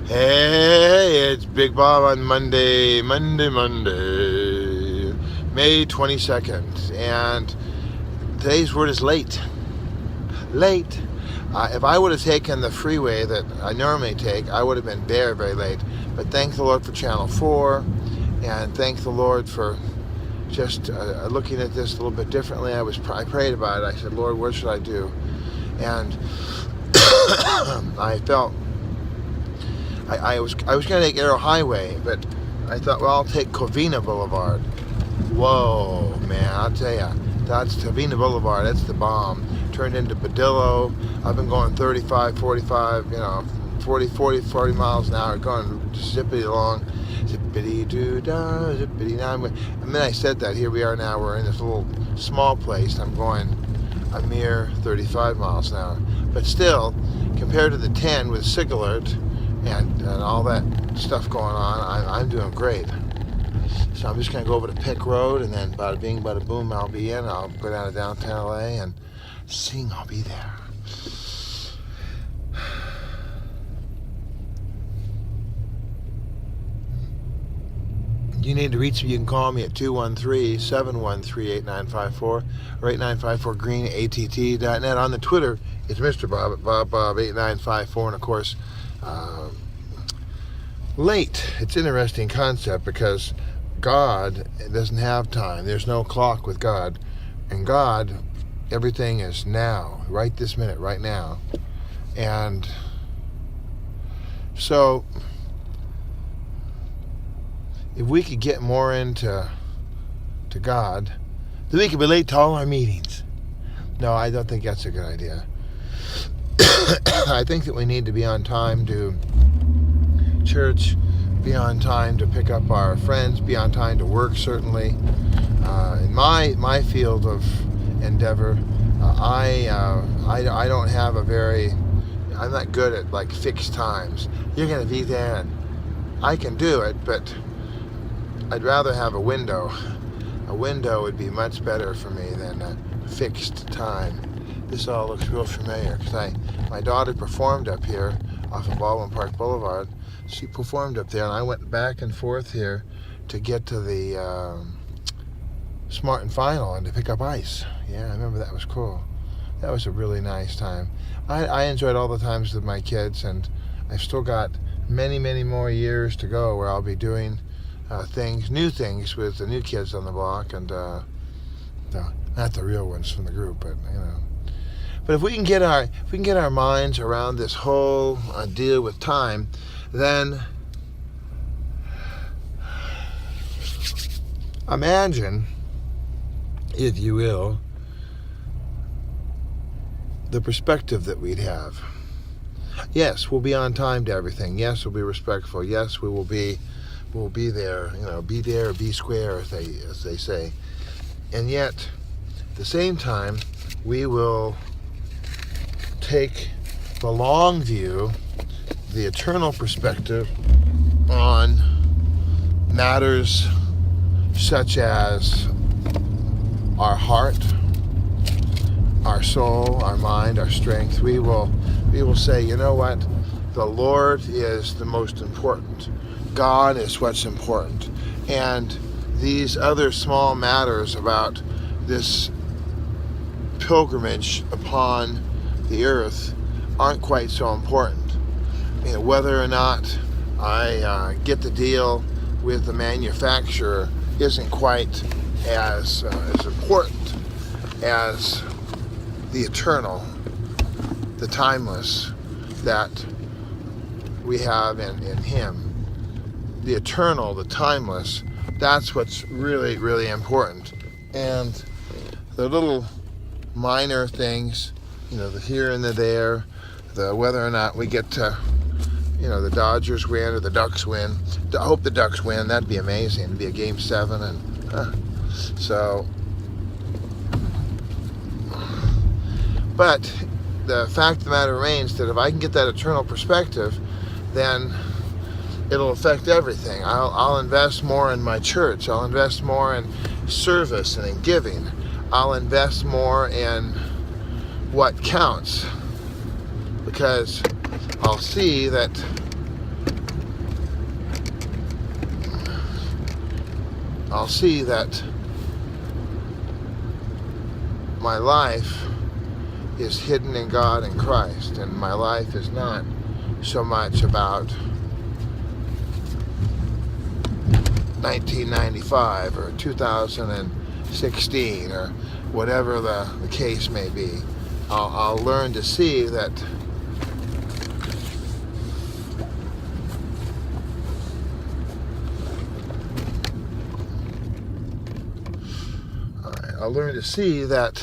Hey, it's Big Bob on Monday, May 22nd, and today's word is late. Late. If I would have taken the freeway that I normally take, I would have been very, very late. But thank the Lord for Channel 4, and thank the Lord for just looking at this a little bit differently. I prayed about it. I said, Lord, what should I do? And I felt I was going to take Arrow Highway, but I thought, well, I'll take Covina Boulevard. Whoa, man, I'll tell you, that's Covina Boulevard. That's the bomb. Turned into Badillo. I've been going 35, 45, 40 miles an hour, going zippity along, zippity doo dah, zippity now. And then I said that. Here we are now. We're in this little small place. I'm going a mere 35 miles an hour, but still, compared to the 10 with SIG alert and all that stuff going on, I'm doing great. So I'm just going to go over to Pick Road, and then bada bing, bada boom, I'll be in. I'll go down to downtown LA and sing. I'll be there. You need to reach me, you can call me at 213-713-8954 or 8954greenatt.net. On the Twitter, it's Mr. Bob at BobBob8954. And of course, late. It's an interesting concept because God doesn't have time. There's no clock with God. And God, everything is now, right this minute, right now. And so if we could get more into God, then we could be late to all our meetings. No, I don't think that's a good idea. I think that we need to be on time to church, be on time to pick up our friends, be on time to work, certainly. In my field of endeavor, I don't have I'm not good at like fixed times. You're going to be there, and I can do it, but I'd rather have a window. A window would be much better for me than a fixed time. This all looks real familiar because my daughter performed up here off of Baldwin Park Boulevard. She performed up there, and I went back and forth here to get to the Smart and Final and to pick up ice. Yeah, I remember that was cool. That was a really nice time. I enjoyed all the times with my kids, and I've still got many, many more years to go where I'll be doing new things with the new kids on the block, and no, not the real ones from the group, but But if we can get our minds around this whole deal with time, then imagine, if you will, the perspective that we'd have. Yes, we'll be on time to everything. Yes, we'll be respectful. Yes, we'll be there. Be there or be square, as they say. And yet, at the same time, we will take the long view, the eternal perspective on matters such as our heart, our soul, our mind, our strength. We will say, you know what? The Lord is the most important. God is what's important. And these other small matters about this pilgrimage upon the earth aren't quite so important. Whether or not I get the deal with the manufacturer isn't quite as important as the eternal, the timeless that we have in Him. The eternal, the timeless, that's what's really, really important. And the little minor things, the here and the there, the whether or not we get to, the Dodgers win or the Ducks win. I hope the Ducks win. That'd be amazing. It'd be a Game 7. And but the fact of the matter remains that if I can get that eternal perspective, then it'll affect everything. I'll invest more in my church. I'll invest more in service and in giving. I'll invest more in what counts, because I'll see that I'll see that my life is hidden in God and Christ, and my life is not so much about 1995 or 2016 or whatever the case may be. I'll learn to see that I'll learn to see that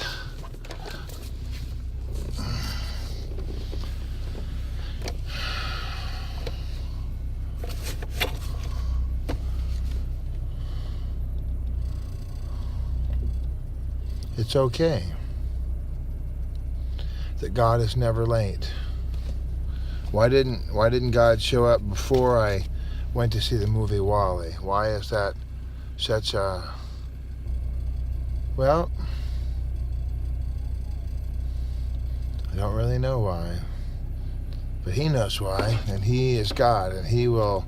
it's okay, that God is never late. Why didn't God show up before I went to see the movie WALL-E? Why is that such a... Well, I don't really know why, but He knows why, and He is God, and He will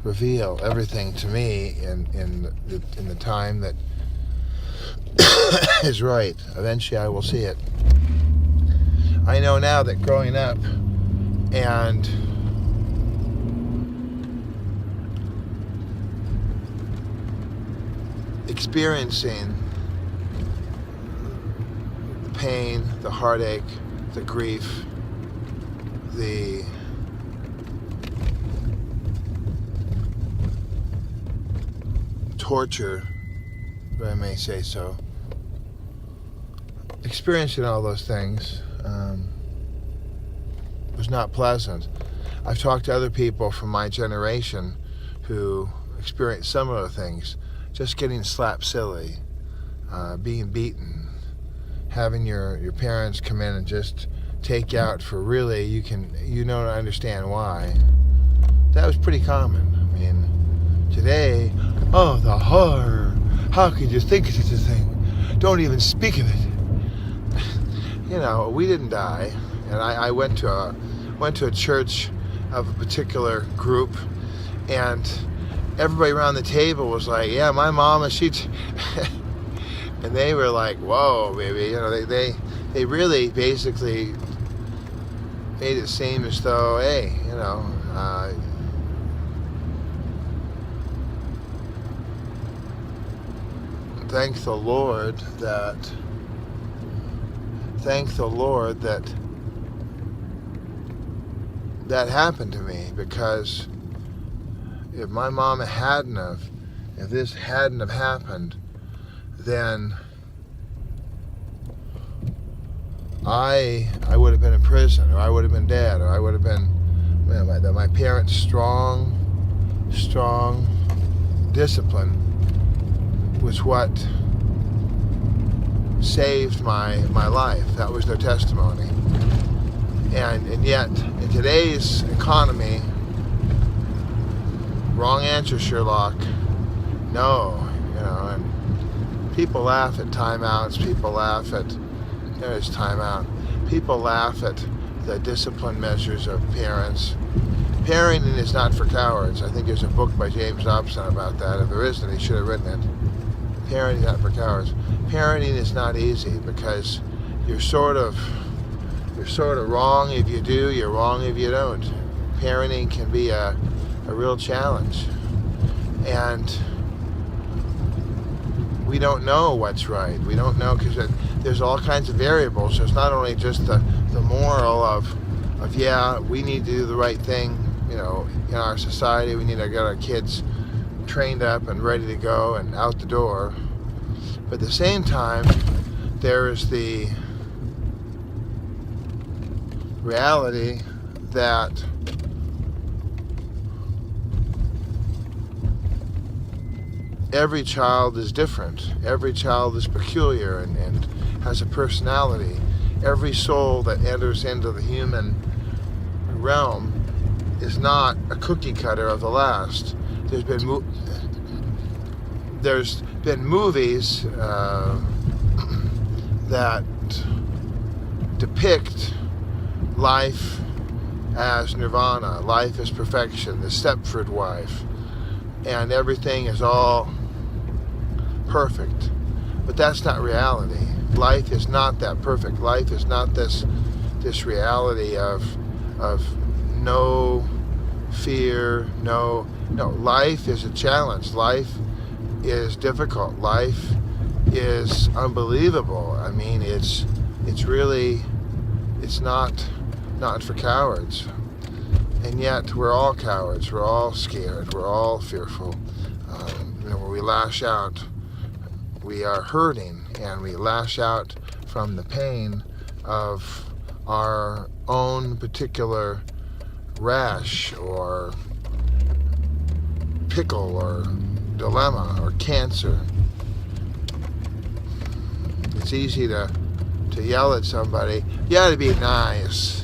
reveal everything to me in the time that is right. Eventually I will see it. I know now that growing up and experiencing the pain, the heartache, the grief, the torture, if I may say so, experiencing all those things was not pleasant. I've talked to other people from my generation who experienced similar things, just getting slapped silly, being beaten, having your parents come in and just take you out for really, you don't understand why. That was pretty common. I mean, today, oh, the horror, how could you think of such a thing? Don't even speak of it. You know, we didn't die, and I went to a church of a particular group, and everybody around the table was like, yeah, my mama, and they were like, whoa, baby, you know, they really basically made it seem as though, hey, you know, thank the Lord that that happened to me, because if my mama if this hadn't have happened, then I would have been in prison, or I would have been dead, or I would have been, you know, my parents' strong discipline was what saved my life. That was their testimony. And yet, in today's economy, wrong answer, Sherlock. No, you know, and people laugh at timeouts. People laugh at, there's timeout. People laugh at the discipline measures of parents. Parenting is not for cowards. I think there's a book by James Dobson about that. If there isn't, he should have written it. Parenting is not for cowards. Parenting is not easy, because you're sort of wrong if you do, you're wrong if you don't. Parenting can be a real challenge. And we don't know what's right. We don't know, because there's all kinds of variables. So it's not only just the moral of yeah, we need to do the right thing, you know, in our society. We need to get our kids trained up and ready to go and out the door. But at the same time, there is the reality that every child is different. Every child is peculiar and has a personality. Every soul that enters into the human realm is not a cookie cutter of the last. There's been movies that depict life as nirvana, life as perfection, the Stepford Wife, and everything is all perfect. But that's not reality. Life is not that perfect. Life is not this reality of no fear, no. Life is a challenge. Life is difficult. Life is unbelievable. I mean, it's not for cowards. And yet we're all cowards. We're all scared. We're all fearful. When we lash out, we are hurting, and we lash out from the pain of our own particular rash or pickle or dilemma or cancer. It's easy to yell at somebody, you ought to be nice.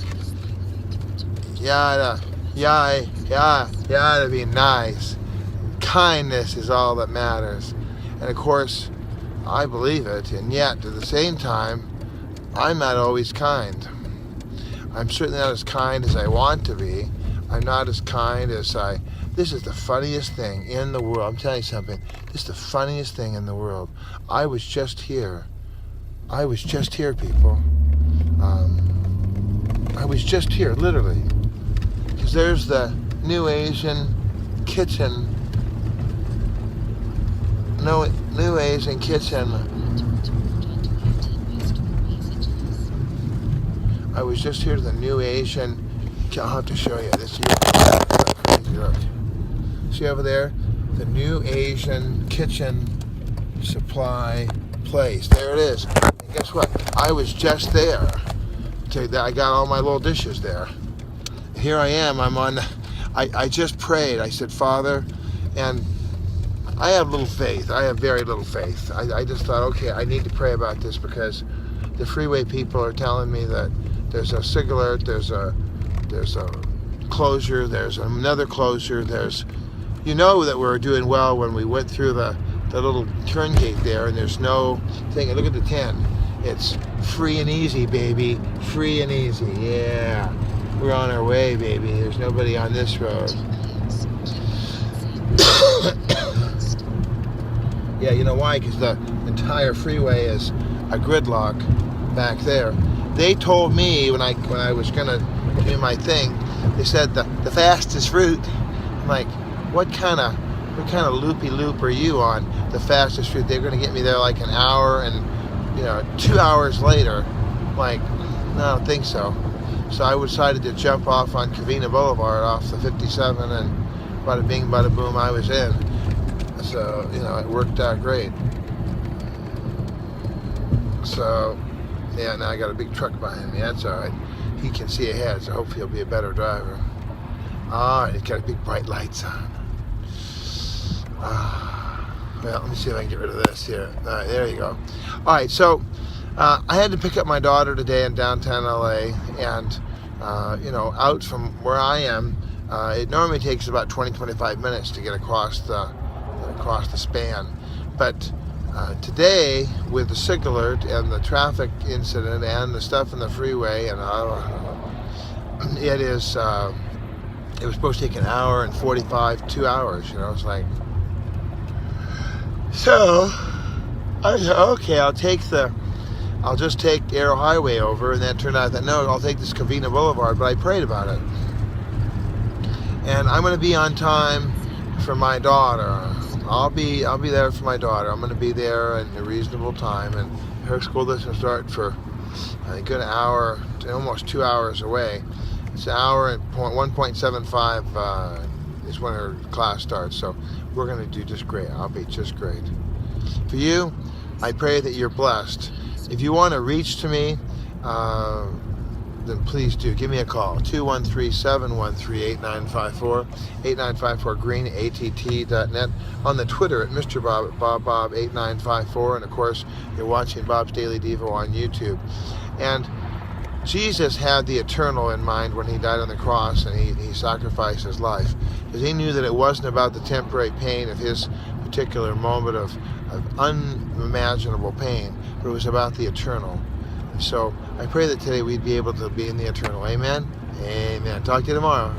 You ought to be nice. Kindness is all that matters. And of course, I believe it, and yet at the same time, I'm not always kind. I'm certainly not as kind as I want to be. I'm not as kind as this is the funniest thing in the world. I'm telling you something. This is the funniest thing in the world. I was just here, people. I was just here, literally. Because there's the New Asian kitchen. New Asian kitchen. I was just here to the New Asian. I'll have to show you this. Look. See over there? The New Asian kitchen supply place. There it is. And guess what? I was just there. I got all my little dishes there. Here I am. I just prayed. I said, Father, and I have little faith. I have very little faith. I just thought, okay, I need to pray about this because the freeway people are telling me that there's a SIG alert, there's a closure, there's another closure, you know that we're doing well when we went through the little turn gate there, and there's no thing. And look at the 10. It's free and easy, baby. Free and easy. Yeah. We're on our way, baby. There's nobody on this road. Yeah, you know why? Because the entire freeway is a gridlock back there. They told me when I was gonna do my thing, they said the fastest route. I'm like, what kind of loopy loop are you on? The fastest route? They're gonna get me there like an hour, and 2 hours later. Like, no, I don't think so. So I decided to jump off on Covina Boulevard off the 57, and bada bing, bada boom, I was in. So it worked out great. So yeah, now I got a big truck behind me. That's all right. He can see ahead, so hopefully he'll be a better driver. All right, he's got big bright lights on. Well, let me see if I can get rid of this here. All right, there you go. All right, so I had to pick up my daughter today in downtown LA, and out from where I am, it normally takes about 20-25 minutes to get across the span, but today, with the SIG alert and the traffic incident and the stuff in the freeway, and it was supposed to take an hour and 45, 2 hours. It's like, so I said, okay, I'll just take Arrow Highway over, and then it turned out that no, I'll take this Covina Boulevard. But I prayed about it, and I'm going to be on time for my daughter. I'll be there for my daughter. I'm going to be there in a reasonable time, and her school doesn't start for a good hour, almost 2 hours away. It's an hour and 1.75 is when her class starts. So we're going to do just great. I'll be just great. For you, I pray that you're blessed. If you want to reach to me, then please do. Give me a call, 213-713-8954, 8954 green, att.net, on the Twitter at Mr. Bob, BobBob8954, and of course, you're watching Bob's Daily Devo on YouTube. And Jesus had the eternal in mind when he died on the cross, and he sacrificed his life, because he knew that it wasn't about the temporary pain of his particular moment of unimaginable pain, but it was about the eternal. So I pray that today we'd be able to be in the eternal. Amen? Amen. Talk to you tomorrow.